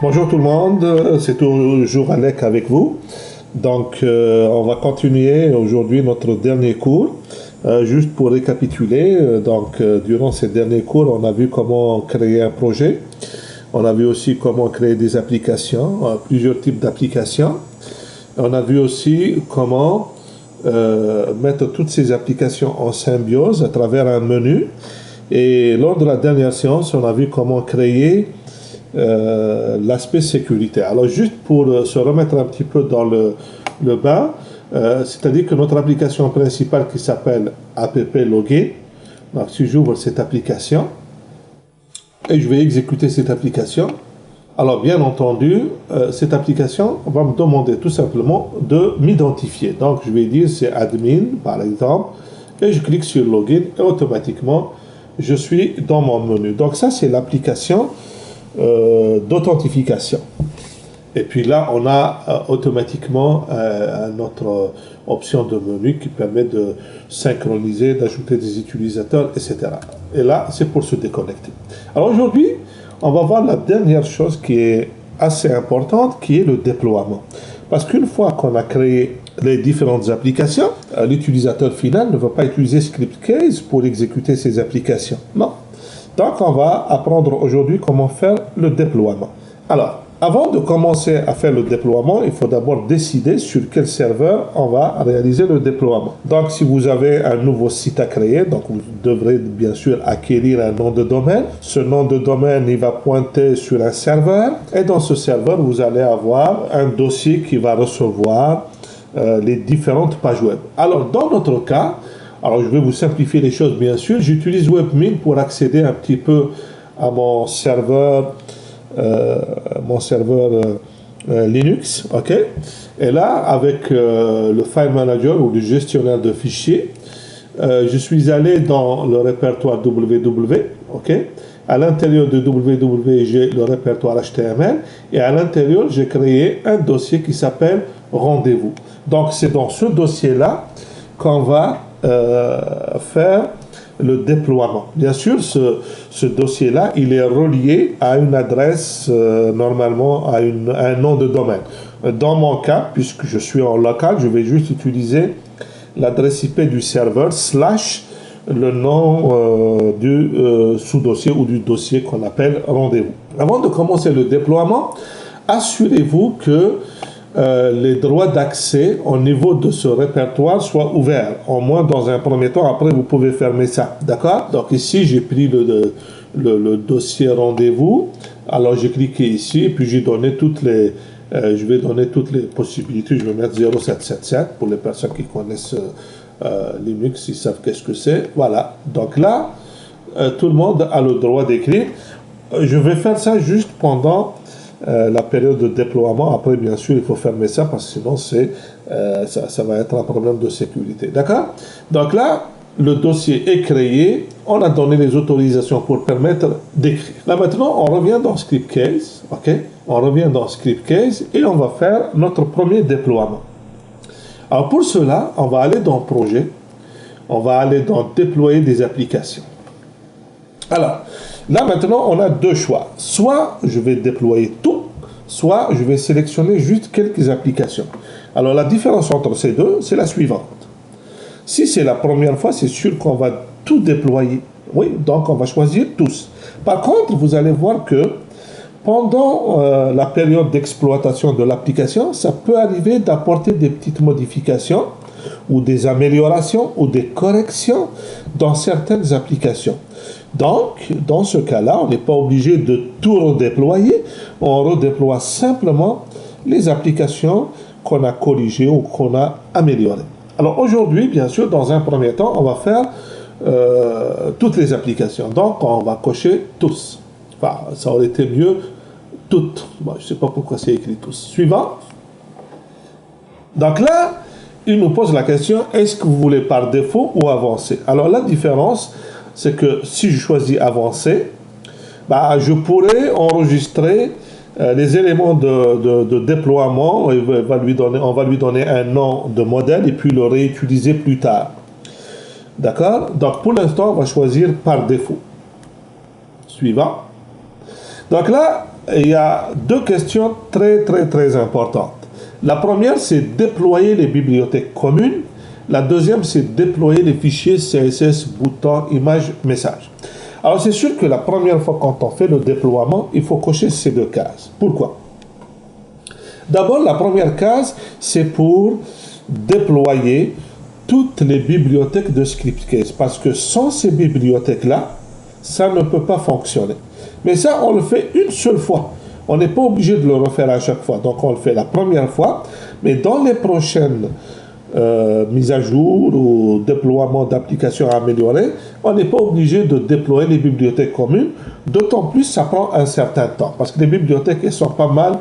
Bonjour tout le monde, c'est toujours Alec avec vous. Donc on va continuer aujourd'hui notre dernier cours. Juste pour récapituler, durant ces derniers cours, on a vu comment créer un projet. On a vu aussi comment créer des applications, plusieurs types d'applications. On a vu aussi comment mettre toutes ces applications en symbiose à travers un menu. Et lors de la dernière séance, on a vu comment créer l'aspect sécurité. Alors juste pour se remettre un petit peu dans le bain, c'est-à-dire que notre application principale qui s'appelle app login, donc si j'ouvre cette application et je vais exécuter cette application, alors bien entendu cette application va me demander tout simplement de m'identifier. Donc je vais dire c'est admin par exemple et je clique sur login et automatiquement je suis dans mon menu. Donc ça c'est l'application d'authentification. Et puis là, on a automatiquement notre option de menu qui permet de synchroniser, d'ajouter des utilisateurs, etc. Et là, c'est pour se déconnecter. Alors aujourd'hui, on va voir la dernière chose qui est assez importante, qui est le déploiement. Parce qu'une fois qu'on a créé les différentes applications, l'utilisateur final ne va pas utiliser ScriptCase pour exécuter ces applications. Non. Donc, on va apprendre aujourd'hui comment faire le déploiement. Alors, avant de commencer à faire le déploiement, il faut d'abord décider sur quel serveur on va réaliser le déploiement. Donc, si vous avez un nouveau site à créer, donc vous devrez bien sûr acquérir un nom de domaine. Ce nom de domaine, il va pointer sur un serveur. Et dans ce serveur, vous allez avoir un dossier qui va recevoir les différentes pages web. Alors, dans notre cas, alors je vais vous simplifier les choses bien sûr. J'utilise Webmin pour accéder un petit peu à mon serveur, Linux, ok. Et là, avec le file manager ou le gestionnaire de fichiers, je suis allé dans le répertoire www, ok. À l'intérieur de www, j'ai le répertoire HTML et à l'intérieur, j'ai créé un dossier qui s'appelle rendez-vous. Donc, c'est dans ce dossier-là qu'on va faire le déploiement. Bien sûr, ce dossier-là, il est relié à une adresse, normalement à un nom de domaine. Dans mon cas, puisque je suis en local, je vais juste utiliser l'adresse IP du serveur / le nom du sous-dossier ou du dossier qu'on appelle rendez-vous. Avant de commencer le déploiement, assurez-vous que les droits d'accès au niveau de ce répertoire soient ouverts, au moins dans un premier temps. Après, vous pouvez fermer ça, d'accord? Donc ici, j'ai pris le dossier rendez-vous. Alors, j'ai cliqué ici, et puis j'ai donné toutes les... je vais donner toutes les possibilités. Je vais mettre 0777 pour les personnes qui connaissent Linux, ils savent qu'est-ce que c'est. Voilà. Donc là, tout le monde a le droit d'écrire. Je vais faire ça juste pendant la période de déploiement. Après, bien sûr, il faut fermer ça parce que sinon, ça va être un problème de sécurité. D'accord? Donc là, le dossier est créé. On a donné les autorisations pour permettre d'écrire. Là, maintenant, on revient dans ScriptCase. OK? On revient dans ScriptCase et on va faire notre premier déploiement. Alors, pour cela, on va aller dans Projet. On va aller dans Déployer des applications. Alors, là maintenant, on a deux choix. Soit je vais déployer tout, soit je vais sélectionner juste quelques applications. Alors, la différence entre ces deux, c'est la suivante. Si c'est la première fois, c'est sûr qu'on va tout déployer. Oui, donc on va choisir tous. Par contre, vous allez voir que pendant la période d'exploitation de l'application, ça peut arriver d'apporter des petites modifications ou des améliorations ou des corrections dans certaines applications. Donc, dans ce cas-là, on n'est pas obligé de tout redéployer. On redéploie simplement les applications qu'on a corrigées ou qu'on a améliorées. Alors aujourd'hui, bien sûr, dans un premier temps, on va faire toutes les applications. Donc, on va cocher tous. Enfin, ça aurait été mieux toutes. Bon, je ne sais pas pourquoi c'est écrit tous. Suivant. Donc là, il nous pose la question, est-ce que vous voulez par défaut ou avancer? Alors la différence, c'est que si je choisis avancer, bah, je pourrais enregistrer les éléments de déploiement. On va lui donner un nom de modèle et puis le réutiliser plus tard. D'accord? Donc pour l'instant, on va choisir par défaut. Suivant. Donc là, il y a deux questions très importantes. La première, c'est déployer les bibliothèques communes. La deuxième, c'est déployer les fichiers CSS, boutons, images, messages. Alors, c'est sûr que la première fois, quand on fait le déploiement, il faut cocher ces deux cases. Pourquoi? D'abord, la première case, c'est pour déployer toutes les bibliothèques de Scriptcase. Parce que sans ces bibliothèques-là, ça ne peut pas fonctionner. Mais ça, on le fait une seule fois. On n'est pas obligé de le refaire à chaque fois. Donc, on le fait la première fois. Mais dans les prochaines mises à jour ou déploiement d'applications améliorées, on n'est pas obligé de déployer les bibliothèques communes. D'autant plus, ça prend un certain temps. Parce que les bibliothèques, elles sont pas mal...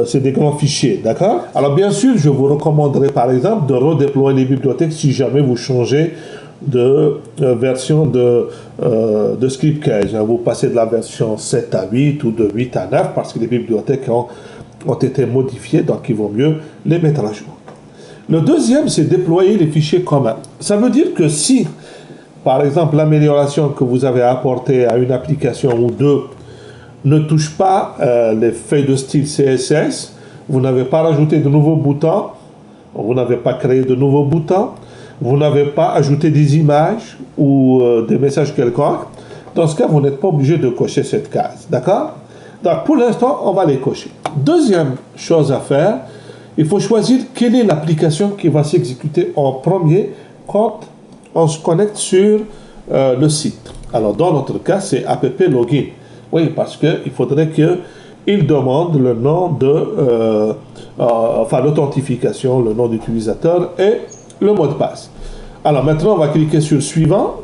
c'est des grands fichiers, d'accord? Alors, bien sûr, je vous recommanderais, par exemple, de redéployer les bibliothèques si jamais vous changez de version de Scriptcase. Vous passez de la version 7 à 8 ou de 8 à 9 parce que les bibliothèques ont été modifiées, donc il vaut mieux les mettre à jour. Le deuxième, c'est déployer les fichiers communs. Ça veut dire que si, par exemple, l'amélioration que vous avez apportée à une application ou deux ne touche pas les feuilles de style CSS, vous n'avez pas rajouté de nouveaux boutons, vous n'avez pas créé de nouveaux boutons, vous n'avez pas ajouté des images ou des messages quelconques, dans ce cas, vous n'êtes pas obligé de cocher cette case. D'accord? Donc, pour l'instant, on va les cocher. Deuxième chose à faire, il faut choisir quelle est l'application qui va s'exécuter en premier quand on se connecte sur le site. Alors, dans notre cas, c'est app login. Oui, parce qu'il faudrait qu'il demande le nom de... enfin, l'authentification, le nom d'utilisateur et le mot de passe. Alors, maintenant, on va cliquer sur Suivant.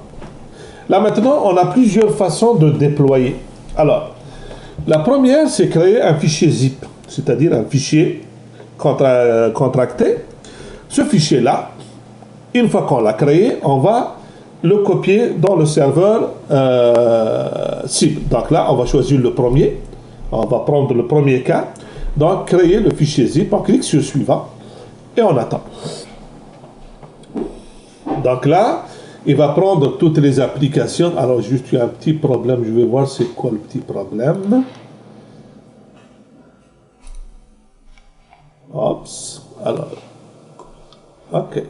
Là, maintenant, on a plusieurs façons de déployer. Alors, la première, c'est créer un fichier zip, c'est-à-dire un fichier contracté. Ce fichier-là, une fois qu'on l'a créé, on va le copier dans le serveur cible. Donc là, on va choisir le premier. On va prendre le premier cas. Donc, créer le fichier zip. On clique sur Suivant et on attend. Donc là, il va prendre toutes les applications. Alors, juste, il y a un petit problème. Je vais voir c'est quoi le petit problème. Oups. Alors, OK.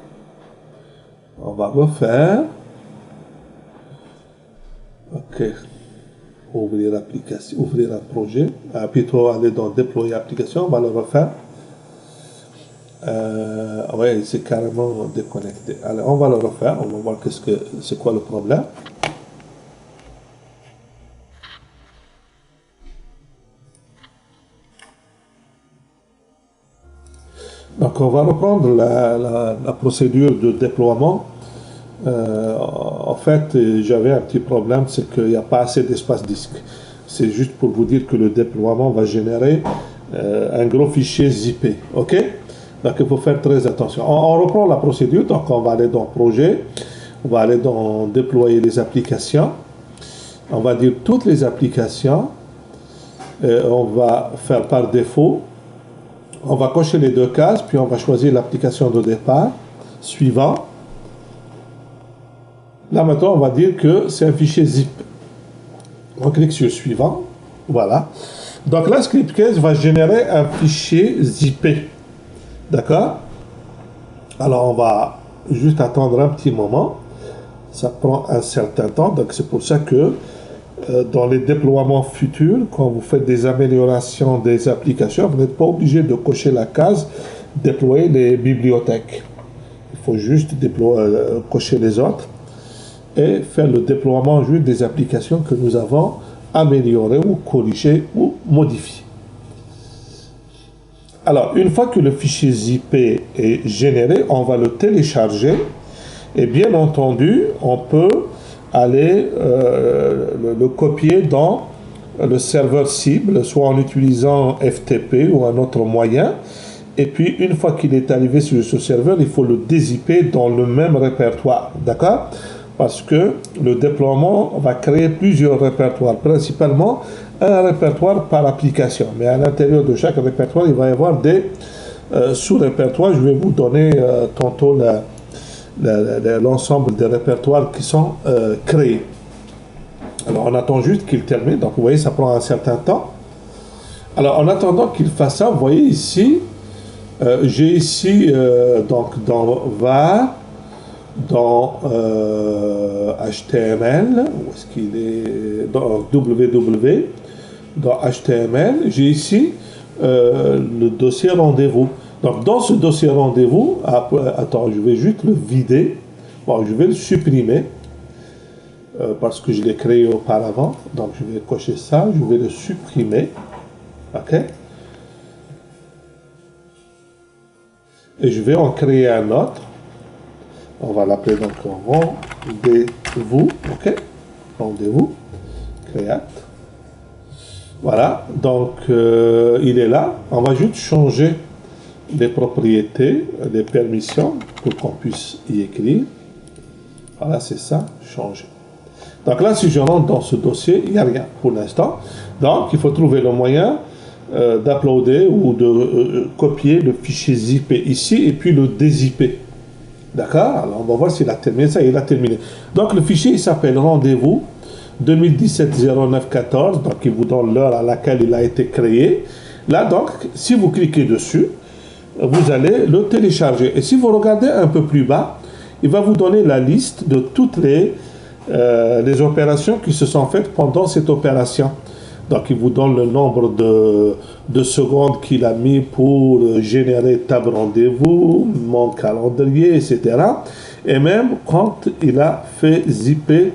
On va refaire. OK. Ouvrir l'application, ouvrir un projet. Plutôt aller dans déployer application. On va le refaire. Oui, c'est carrément déconnecté. Alors, on va le refaire. On va voir c'est quoi le problème. Donc, on va reprendre la procédure de déploiement. En fait, j'avais un petit problème, c'est qu'il n'y a pas assez d'espace disque. C'est juste pour vous dire que le déploiement va générer un gros fichier zippé. OK? Donc, il faut faire très attention. On reprend la procédure. Donc, on va aller dans Projet. On va aller dans Déployer les applications. On va dire toutes les applications. On va faire par défaut. On va cocher les deux cases, puis on va choisir l'application de départ. Suivant. Là, maintenant, on va dire que c'est un fichier zip. On clique sur Suivant. Voilà. Donc là, Scriptcase va générer un fichier zippé. D'accord? Alors, on va juste attendre un petit moment. Ça prend un certain temps. Donc, c'est pour ça que dans les déploiements futurs, quand vous faites des améliorations des applications, vous n'êtes pas obligé de cocher la case « Déployer les bibliothèques ». Il faut juste cocher les autres et faire le déploiement juste des applications que nous avons améliorées ou corrigées ou modifiées. Alors, une fois que le fichier zippé est généré, on va le télécharger. Et bien entendu, on peut aller le copier dans le serveur cible, soit en utilisant FTP ou un autre moyen. Et puis, une fois qu'il est arrivé sur ce serveur, il faut le dézipper dans le même répertoire. D'accord? Parce que le déploiement va créer plusieurs répertoires, principalement un répertoire par application. Mais à l'intérieur de chaque répertoire, il va y avoir des sous-répertoires. Je vais vous donner tantôt l'ensemble des répertoires qui sont créés. Alors, on attend juste qu'il termine. Donc, vous voyez, ça prend un certain temps. Alors, en attendant qu'il fasse ça, vous voyez ici, j'ai ici, donc, dans var, dans HTML, où est-ce qu'il est, dans www, dans HTML, j'ai ici le dossier rendez-vous. Donc, dans ce dossier rendez-vous, attends, je vais juste le vider. Bon, je vais le supprimer parce que je l'ai créé auparavant. Donc, je vais cocher ça, je vais le supprimer. OK? Et je vais en créer un autre. On va l'appeler donc rendez-vous. OK? Rendez-vous. Create. Voilà. Donc, il est là. On va juste changer les propriétés, les permissions pour qu'on puisse y écrire. Voilà, c'est ça. Changer. Donc là, si je rentre dans ce dossier, il n'y a rien pour l'instant. Donc, il faut trouver le moyen d'uploader ou de copier le fichier zip ici et puis le dézipper. D'accord? Alors, on va voir s'il a terminé ça. Il a terminé. Donc, le fichier, il s'appelle rendez-vous 2017-09-14. Donc, il vous donne l'heure à laquelle il a été créé. Là, donc, si vous cliquez dessus, vous allez le télécharger. Et si vous regardez un peu plus bas, il va vous donner la liste de toutes les opérations qui se sont faites pendant cette opération. Donc, il vous donne le nombre de secondes qu'il a mis pour générer tab rendez-vous, mon calendrier, etc. Et même quand il a fait zipper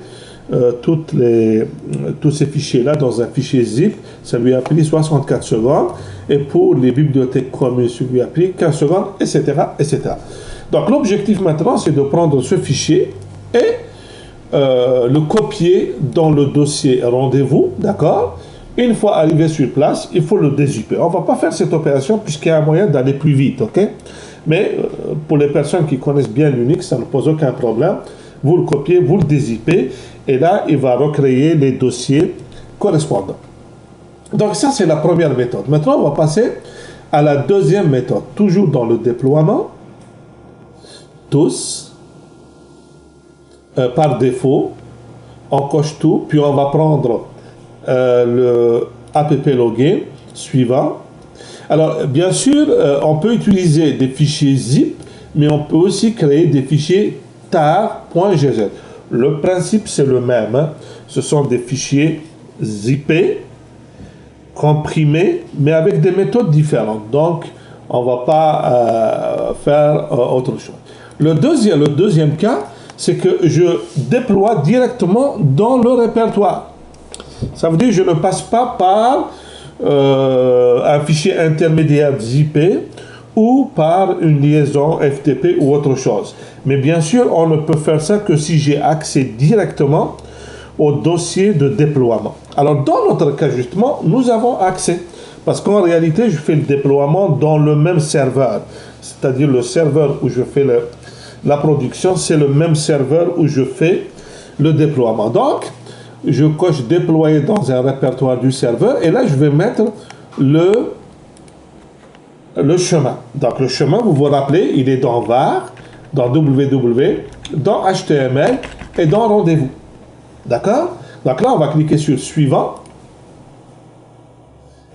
tous ces fichiers-là dans un fichier zip, ça lui a pris 64 secondes. Et pour les bibliothèques communes, ça lui a pris 15 secondes, etc., etc. Donc, l'objectif maintenant, c'est de prendre ce fichier et le copier dans le dossier rendez-vous, d'accord? Une fois arrivé sur place, il faut le dézipper. On ne va pas faire cette opération puisqu'il y a un moyen d'aller plus vite, ok? Mais pour les personnes qui connaissent bien l'Unix, ça ne pose aucun problème. Vous le copiez, vous le dézippez, et là, il va recréer les dossiers correspondants. Donc ça, c'est la première méthode. Maintenant, on va passer à la deuxième méthode. Toujours dans le déploiement, tous, par défaut, on coche tout, puis on va prendre le app login suivant. Alors, bien sûr, on peut utiliser des fichiers zip, mais on peut aussi créer des fichiers tar.gz. Le principe, c'est le même. Hein. Ce sont des fichiers zippés, comprimés, mais avec des méthodes différentes. Donc, on ne va pas faire autre chose. Le deuxième cas, c'est que je déploie directement dans le répertoire. Ça veut dire que je ne passe pas par un fichier intermédiaire zippé ou par une liaison FTP ou autre chose. Mais bien sûr, on ne peut faire ça que si j'ai accès directement au dossier de déploiement. Alors, dans notre cas, justement, nous avons accès. Parce qu'en réalité, je fais le déploiement dans le même serveur. C'est-à-dire le serveur où je fais la production, c'est le même serveur où je fais le déploiement. Donc, je coche déployer dans un répertoire du serveur et là je vais mettre le chemin. Donc le chemin, vous vous rappelez, il est dans var, dans www, dans HTML et dans rendez-vous. D'accord? Donc là on va cliquer sur suivant.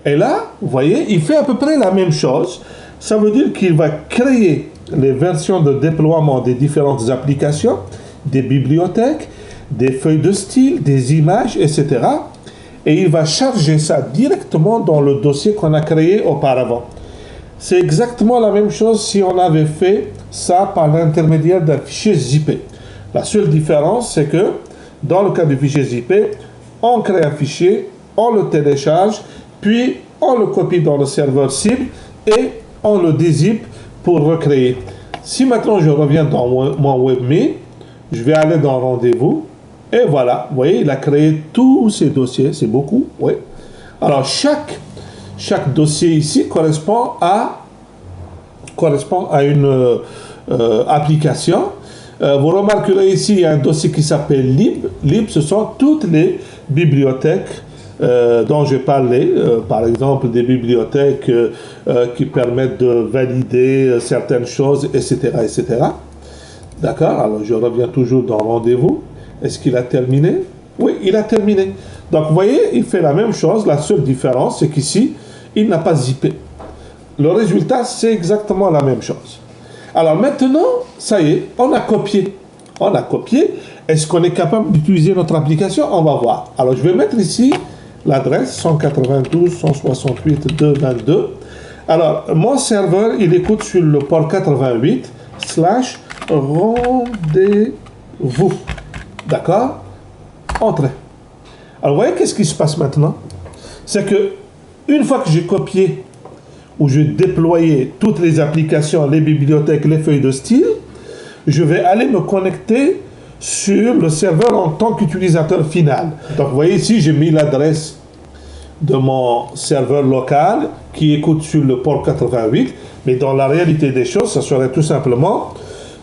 Et là, vous voyez, il fait à peu près la même chose. Ça veut dire qu'il va créer les versions de déploiement des différentes applications, des bibliothèques, des feuilles de style, des images, etc. Et il va charger ça directement dans le dossier qu'on a créé auparavant. C'est exactement la même chose si on avait fait ça par l'intermédiaire d'un fichier zippé. La seule différence, c'est que dans le cas du fichier zippé, on crée un fichier, on le télécharge, puis on le copie dans le serveur cible et on le dézippe pour recréer. Si maintenant je reviens dans mon webme, je vais aller dans rendez-vous. Et voilà, vous voyez, il a créé tous ces dossiers, c'est beaucoup, oui. Alors, chaque dossier ici correspond à une application. Vous remarquerez ici, il y a un dossier qui s'appelle lib. Lib, ce sont toutes les bibliothèques dont j'ai parlé, par exemple des bibliothèques qui permettent de valider certaines choses, etc., etc. D'accord? Alors, je reviens toujours dans rendez-vous. Est-ce qu'il a terminé? Oui, il a terminé. Donc, vous voyez, il fait la même chose. La seule différence, c'est qu'ici, il n'a pas zippé. Le résultat, c'est exactement la même chose. Alors maintenant, ça y est, on a copié. On a copié. Est-ce qu'on est capable d'utiliser notre application? On va voir. Alors, je vais mettre ici l'adresse 192.168.2.22. Alors, mon serveur, il écoute sur le port 88 / rendez-vous. D'accord? Entrée. Alors, vous voyez qu'est-ce qui se passe maintenant? C'est que, une fois que j'ai copié ou j'ai déployé toutes les applications, les bibliothèques, les feuilles de style, je vais aller me connecter sur le serveur en tant qu'utilisateur final. Donc, vous voyez ici, j'ai mis l'adresse de mon serveur local qui écoute sur le port 88, mais dans la réalité des choses, ça serait tout simplement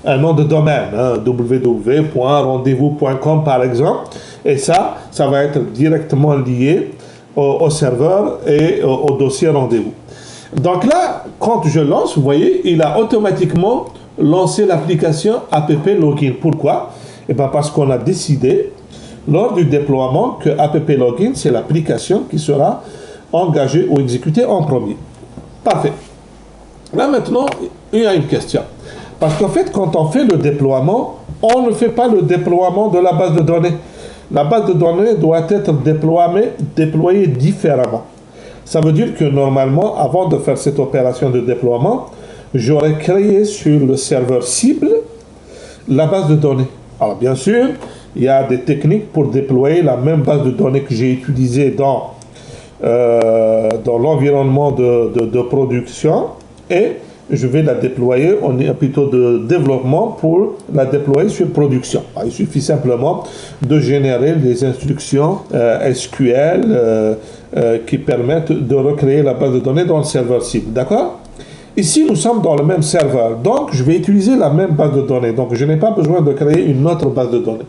un nom de domaine, hein, www.rendez-vous.com par exemple, et ça va être directement lié au serveur et au dossier rendez-vous. Donc là, quand je lance, vous voyez, il a automatiquement lancé l'application app login. Pourquoi? Eh bien parce qu'on a décidé lors du déploiement que app login, c'est l'application qui sera engagée ou exécutée en premier. Parfait. Là maintenant, il y a une question. Parce qu'en fait, quand on fait le déploiement, on ne fait pas le déploiement de la base de données. La base de données doit être déployée différemment. Ça veut dire que normalement, avant de faire cette opération de déploiement, j'aurais créé sur le serveur cible la base de données. Alors bien sûr, il y a des techniques pour déployer la même base de données que j'ai utilisée dans l'environnement de production, et je vais la déployer, on est plutôt de développement pour la déployer sur production. Alors, il suffit simplement de générer des instructions SQL qui permettent de recréer la base de données dans le serveur cible. D'accord? Ici, nous sommes dans le même serveur, donc je vais utiliser la même base de données. Donc, je n'ai pas besoin de créer une autre base de données.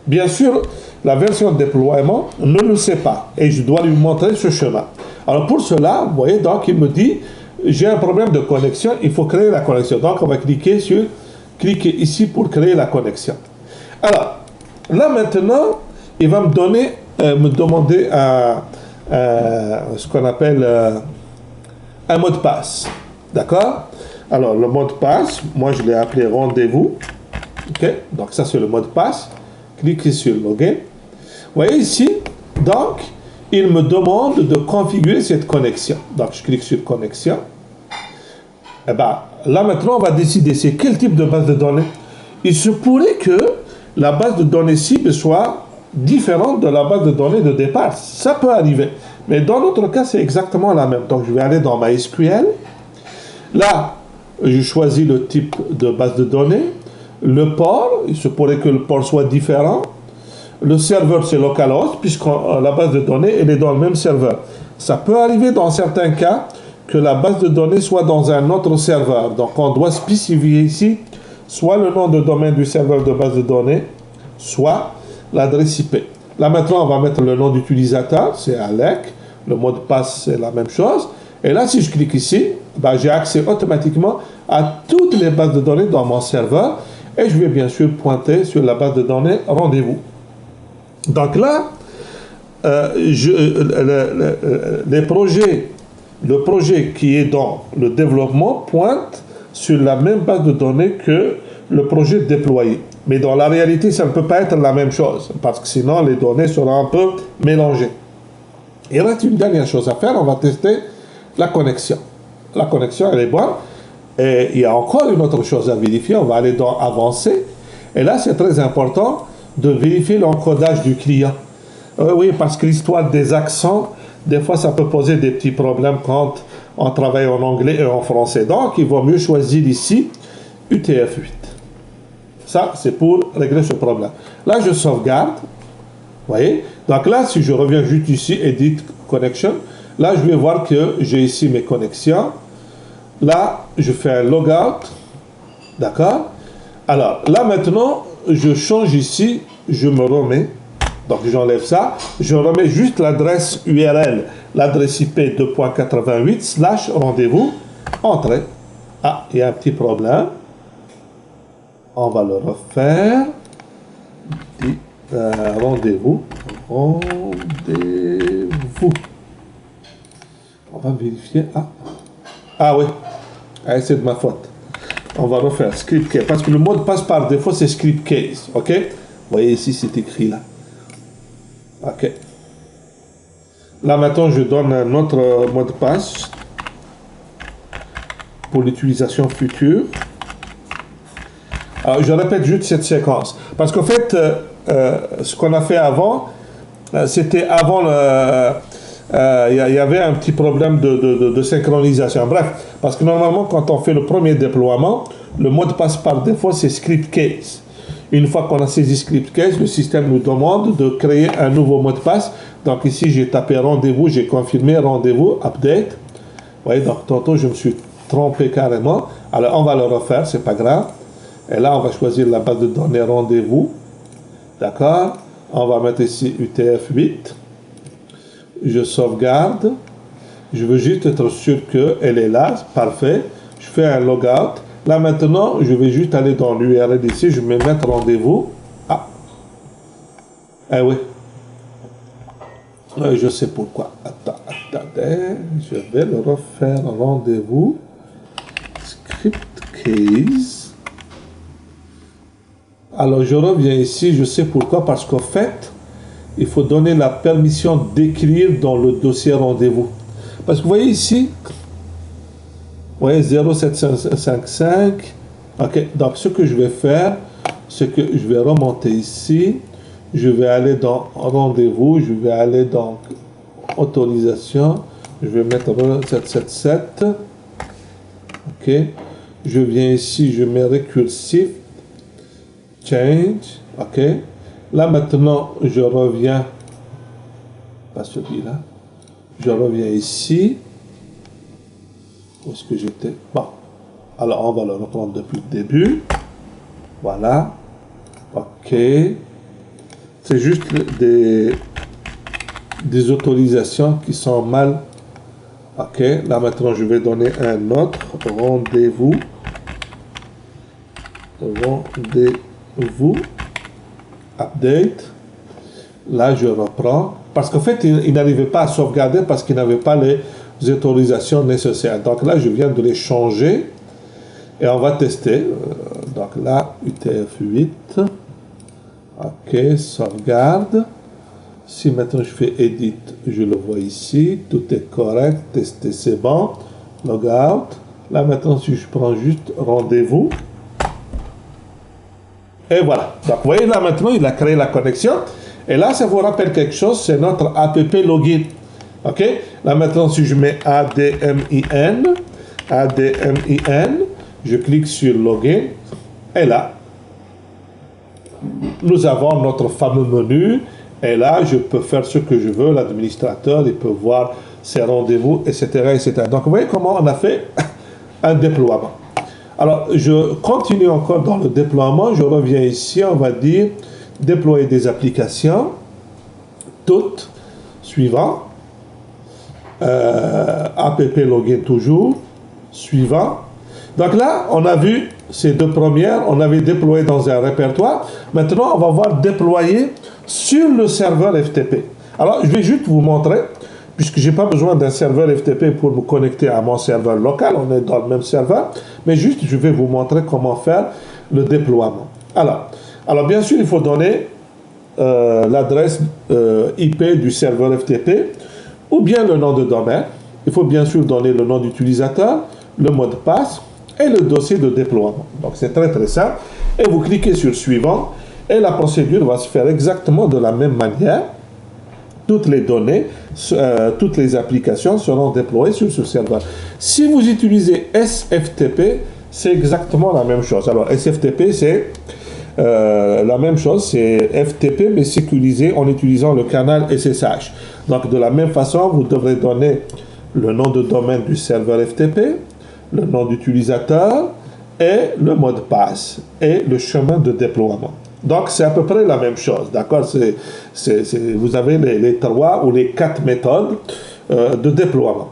Bien sûr, la version de déploiement ne le sait pas et je dois lui montrer ce chemin. Alors, pour cela, vous voyez, donc, il me dit, j'ai un problème de connexion, il faut créer la connexion. Donc, on va cliquer ici pour créer la connexion. Alors, là maintenant, il va me demander ce qu'on appelle un mot de passe. D'accord? Alors, le mot de passe, moi je l'ai appelé rendez-vous. Ok? Donc, ça c'est le mot de passe. Cliquez sur Login. Vous voyez ici, donc, il me demande de configurer cette connexion. Donc, je clique sur Connexion. Et bien, là maintenant, on va décider c'est quel type de base de données. Il se pourrait que la base de données cible soit différente de la base de données de départ. Ça peut arriver. Mais dans notre cas, c'est exactement la même. Donc, je vais aller dans MySQL. Là, je choisis le type de base de données. Le port, il se pourrait que le port soit différent. Le serveur, c'est localhost, puisque la base de données, elle est dans le même serveur. Ça peut arriver dans certains cas que la base de données soit dans un autre serveur. Donc, on doit spécifier ici soit le nom de domaine du serveur de base de données, soit l'adresse IP. Là, maintenant, on va mettre le nom d'utilisateur, c'est Alec. Le mot de passe, c'est la même chose. Et là, si je clique ici, ben, j'ai accès automatiquement à toutes les bases de données dans mon serveur. Et je vais bien sûr pointer sur la base de données rendez-vous. Donc là, le projet qui est dans le développement pointe sur la même base de données que le projet déployé. Mais dans la réalité, ça ne peut pas être la même chose, parce que sinon les données seront un peu mélangées. Il reste une dernière chose à faire, on va tester la connexion. La connexion, elle est bonne. Et il y a encore une autre chose à vérifier, on va aller dans Avancer. Et là, c'est très important de vérifier l'encodage du client. Oui, parce que l'histoire des accents, des fois, ça peut poser des petits problèmes quand on travaille en anglais et en français. Donc, il vaut mieux choisir ici UTF-8. Ça, c'est pour régler ce problème. Là, je sauvegarde. Vous voyez? Donc là, si je reviens juste ici, Edit Connection, là, je vais voir que j'ai ici mes connexions. Là, je fais un logout. D'accord? Alors, là, maintenant, je change ici, je me remets. Donc, j'enlève ça. Je remets juste l'adresse URL, l'adresse IP 2.88 / rendez-vous. Entrée. Ah, il y a un petit problème. On va le refaire. Rendez-vous. Rendez-vous. On va vérifier. Ah oui. Ah, c'est de ma faute. On va refaire script case. Parce que le mot de passe par défaut, c'est script case. OK? Vous voyez ici, c'est écrit là. OK. Là, maintenant, je donne un autre mot de passe pour l'utilisation future. Alors, je répète juste cette séquence. Parce qu'en fait, ce qu'on a fait avant, c'était avant il y avait un petit problème de synchronisation. Bref, parce que normalement, quand on fait le premier déploiement, le mot de passe par défaut, c'est script case. Une fois qu'on a saisi script case, le système nous demande de créer un nouveau mot de passe. Donc ici, j'ai tapé rendez-vous, j'ai confirmé rendez-vous, update. Vous voyez, donc tantôt, je me suis trompé carrément. Alors, on va le refaire, c'est pas grave. Et là, on va choisir la base de données rendez-vous. D'accord? On va mettre ici UTF-8. Je sauvegarde. Je veux juste être sûr qu'elle est là. Parfait. Je fais un logout. Là, maintenant, je vais juste aller dans l'URL ici. Je vais mettre rendez-vous. Ah. Eh oui. Je sais pourquoi. Attendez. Je vais le refaire. Rendez-vous. Script case. Alors, je reviens ici. Je sais pourquoi. Parce qu'en fait, il faut donner la permission d'écrire dans le dossier rendez-vous. Parce que vous voyez ici, vous voyez 0755. Ok, donc ce que je vais faire, c'est que je vais remonter ici. Je vais aller dans rendez-vous. Je vais aller dans autorisation. Je vais mettre 777. Ok. Je viens ici, je mets récursif. Change. Ok. Là, maintenant, je reviens, pas celui-là, je reviens ici. Où est-ce que j'étais? Bon, alors on va le reprendre depuis le début. Voilà. OK. C'est juste des autorisations qui sont mal. OK. Là, maintenant, je vais donner un autre rendez-vous. Rendez-vous. Update. Là, je reprends. Parce qu'en fait, il n'arrivait pas à sauvegarder parce qu'il n'avait pas les autorisations nécessaires. Donc là, je viens de les changer. Et on va tester. Donc là, UTF-8. OK, sauvegarde. Si maintenant je fais Edit, je le vois ici. Tout est correct. Tester, c'est bon. Logout. Là, maintenant, si je prends juste rendez-vous. Et voilà. Donc, vous voyez là maintenant, il a créé la connexion. Et là, ça vous rappelle quelque chose, c'est notre app login. OK? Là maintenant, si je mets ADMIN, je clique sur login. Et là, nous avons notre fameux menu. Et là, je peux faire ce que je veux. L'administrateur, il peut voir ses rendez-vous, etc., etc. Donc, vous voyez comment on a fait un déploiement. Alors, je continue encore dans le déploiement. Je reviens ici, on va dire déployer des applications. Toutes. Suivant. App login toujours. Suivant. Donc là, on a vu ces deux premières. On avait déployé dans un répertoire. Maintenant, on va voir déployer sur le serveur FTP. Alors, je vais juste vous montrer. Puisque je n'ai pas besoin d'un serveur FTP pour me connecter à mon serveur local, on est dans le même serveur, mais juste je vais vous montrer comment faire le déploiement. Alors bien sûr, il faut donner l'adresse IP du serveur FTP ou bien le nom de domaine. Il faut bien sûr donner le nom d'utilisateur, le mot de passe et le dossier de déploiement. Donc c'est très très simple. Et vous cliquez sur suivant et la procédure va se faire exactement de la même manière. Toutes les données, toutes les applications seront déployées sur ce serveur. Si vous utilisez SFTP, c'est exactement la même chose. Alors, SFTP, c'est la même chose, c'est FTP, mais sécurisé en utilisant le canal SSH. Donc, de la même façon, vous devrez donner le nom de domaine du serveur FTP, le nom d'utilisateur et le mot de passe et le chemin de déploiement. Donc, c'est à peu près la même chose, d'accord? Vous avez les 3 ou les 4 méthodes de déploiement.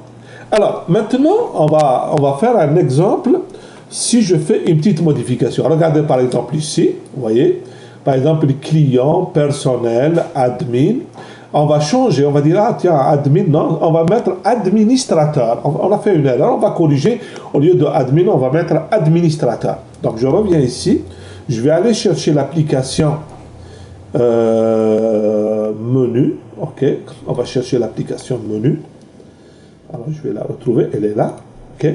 Alors, maintenant, on va faire un exemple si je fais une petite modification. Regardez par exemple ici, vous voyez, par exemple, client, personnel, admin. On va changer, on va dire, ah tiens, admin, non, on va mettre administrateur. On a fait une erreur, on va corriger. Au lieu de admin, on va mettre administrateur. Donc je reviens ici, je vais aller chercher l'application menu. Ok, on va chercher l'application menu. Alors je vais la retrouver, elle est là. Ok.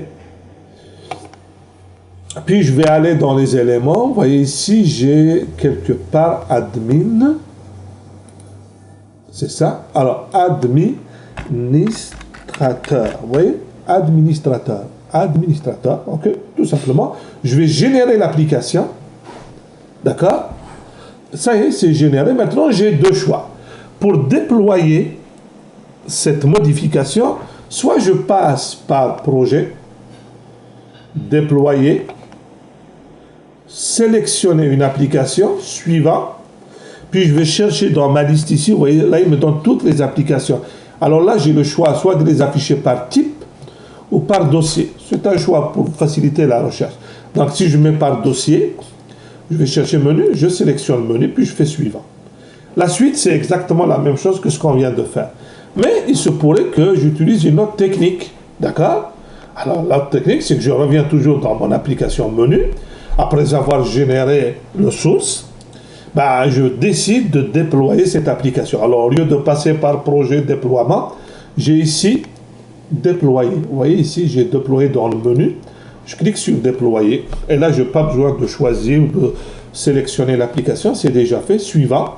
Puis je vais aller dans les éléments. Vous voyez ici, j'ai quelque part admin. C'est ça. Alors, administrateur. Vous voyez? Administrateur. Administrateur. OK. Tout simplement. Je vais générer l'application. D'accord? Ça y est, c'est généré. Maintenant, j'ai deux choix. Pour déployer cette modification, soit je passe par projet, déployer, sélectionner une application, suivant. Puis je vais chercher dans ma liste ici, vous voyez, là il me donne toutes les applications. Alors là j'ai le choix soit de les afficher par type ou par dossier. C'est un choix pour faciliter la recherche. Donc si je mets par dossier, je vais chercher menu, je sélectionne menu, puis je fais suivant. La suite c'est exactement la même chose que ce qu'on vient de faire. Mais il se pourrait que j'utilise une autre technique. D'accord? Alors l'autre technique c'est que je reviens toujours dans mon application menu. Après avoir généré le source, ben, je décide de déployer cette application. Alors, au lieu de passer par projet déploiement, j'ai ici déployer. Vous voyez ici, j'ai déployé dans le menu. Je clique sur déployer. Et là, je n'ai pas besoin de choisir ou de sélectionner l'application. C'est déjà fait. Suivant.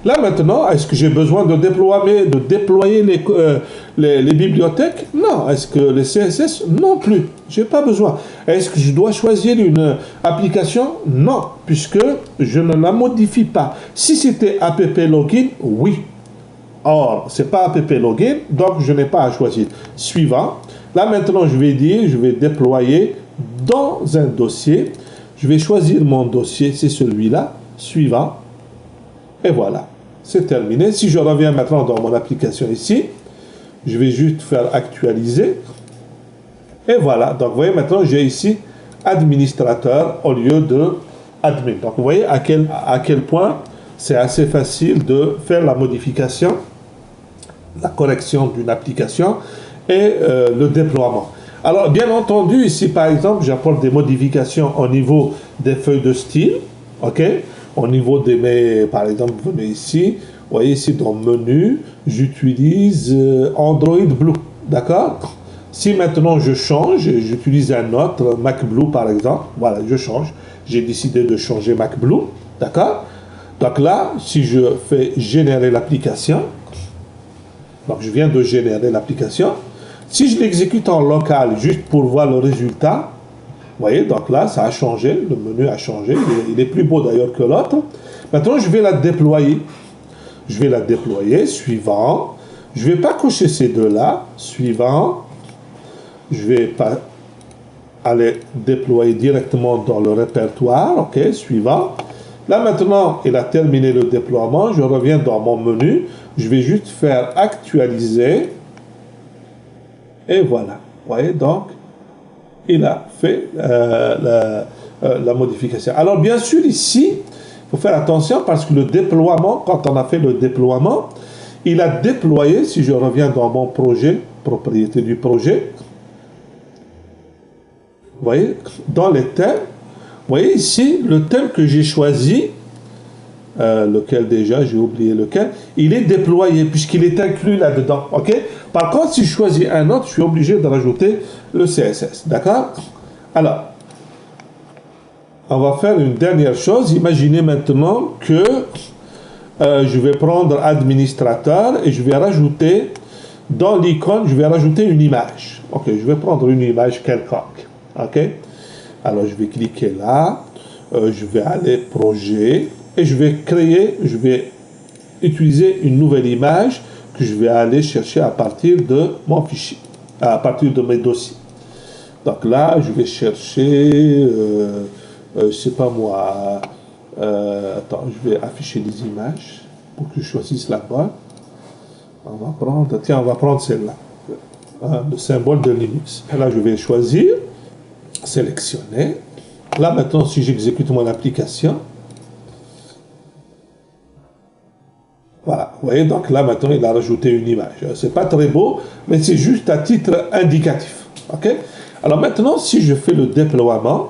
Là, maintenant, est-ce que j'ai besoin de déployer les bibliothèques? Non. Est-ce que les CSS? Non plus. Je n'ai pas besoin. Est-ce que je dois choisir une application? Non, puisque je ne la modifie pas. Si c'était app login, oui. Or, ce n'est pas app login, donc je n'ai pas à choisir. Suivant. Là, maintenant, je vais dire, je vais déployer dans un dossier. Je vais choisir mon dossier, c'est celui-là. Suivant. Et voilà. C'est terminé. Si je reviens maintenant dans mon application ici, je vais juste faire actualiser. Et voilà. Donc, vous voyez, maintenant, j'ai ici administrateur au lieu de admin. Donc, vous voyez à quel point c'est assez facile de faire la modification, la correction d'une application et le déploiement. Alors, bien entendu, ici, par exemple, j'apporte des modifications au niveau des feuilles de style. OK? Au niveau de mes, par exemple, vous venez ici, vous voyez ici dans menu, j'utilise Android Blue, d'accord? Si maintenant je change, j'utilise un autre, Mac Blue par exemple, voilà, je change, j'ai décidé de changer Mac Blue, d'accord? Donc là, si je fais générer l'application, donc je viens de générer l'application, si je l'exécute en local, juste pour voir le résultat, vous voyez, donc là, ça a changé, le menu a changé, il est plus beau d'ailleurs que l'autre. Maintenant, je vais la déployer. Je vais la déployer, suivant. Je ne vais pas cocher ces deux-là, suivant. Je vais pas aller déployer directement dans le répertoire, ok, suivant. Là, maintenant, il a terminé le déploiement, je reviens dans mon menu, je vais juste faire actualiser. Et voilà, vous voyez, donc, il a fait la modification. Alors, bien sûr, ici, il faut faire attention parce que le déploiement, quand on a fait le déploiement, il a déployé, si je reviens dans mon projet, propriété du projet, vous voyez, dans les thèmes, vous voyez ici, le thème que j'ai choisi, lequel déjà, j'ai oublié lequel, il est déployé puisqu'il est inclus là-dedans, ok? Par contre, si je choisis un autre, je suis obligé de rajouter le CSS, d'accord? Alors, on va faire une dernière chose. Imaginez maintenant que je vais prendre administrateur et je vais rajouter, dans l'icône, je vais rajouter une image. Ok, je vais prendre une image quelconque, ok? Alors, je vais cliquer là, je vais aller projet, et je vais utiliser une nouvelle image que je vais aller chercher à partir de mon fichier, à partir de mes dossiers. Donc là, je vais chercher, je sais pas moi, attends, je vais afficher les images pour que je choisisse la bonne. On va prendre, tiens, on va prendre celle-là, le symbole de Linux. Et là, je vais choisir, sélectionner. Là, maintenant, si j'exécute mon application, Voilà, vous voyez, donc là maintenant il a rajouté une image. C'est pas très beau, mais c'est juste à titre indicatif. Ok? Alors maintenant, si je fais le déploiement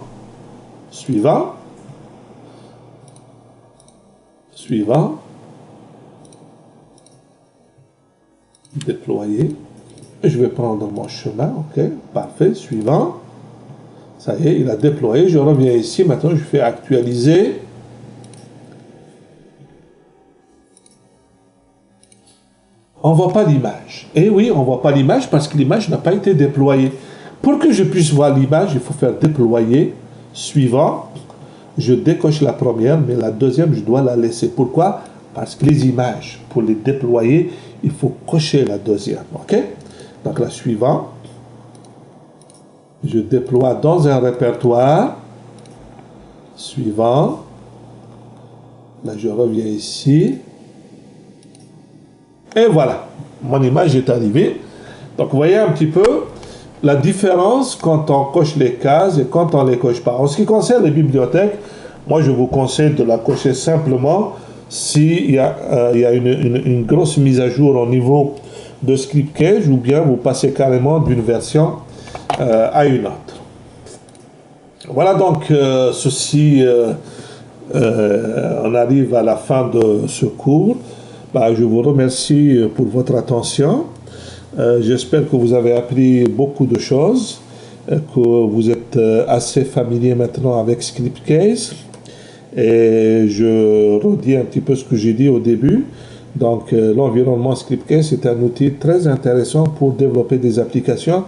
suivant, déployer, je vais prendre mon chemin, ok, parfait, suivant, ça y est, il a déployé, je reviens ici, maintenant je fais actualiser. On ne voit pas l'image. Et oui, on ne voit pas l'image parce que l'image n'a pas été déployée. Pour que je puisse voir l'image, il faut faire déployer, suivant, je décoche la première, mais la deuxième, je dois la laisser. Pourquoi? Parce que les images, pour les déployer, il faut cocher la deuxième. OK? Donc la suivante, je déploie dans un répertoire. Suivant. Là, je reviens ici. Et voilà, mon image est arrivée. Donc, vous voyez un petit peu la différence quand on coche les cases et quand on ne les coche pas. En ce qui concerne les bibliothèques, moi, je vous conseille de la cocher simplement s'il y a une grosse mise à jour au niveau de Scriptcase ou bien vous passez carrément d'une version à une autre. Voilà donc on arrive à la fin de ce cours. Je vous remercie pour votre attention. J'espère que vous avez appris beaucoup de choses, que vous êtes assez familier maintenant avec Scriptcase. Et je redis un petit peu ce que j'ai dit au début. Donc, l'environnement Scriptcase est un outil très intéressant pour développer des applications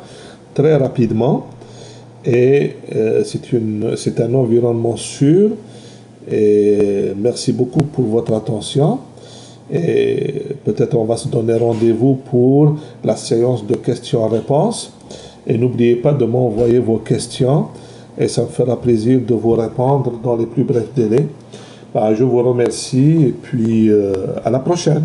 très rapidement. Et c'est un environnement sûr. Et merci beaucoup pour votre attention. Et peut-être on va se donner rendez-vous pour la séance de questions-réponses. Et n'oubliez pas de m'envoyer vos questions et ça me fera plaisir de vous répondre dans les plus brefs délais. Je vous remercie et puis à la prochaine.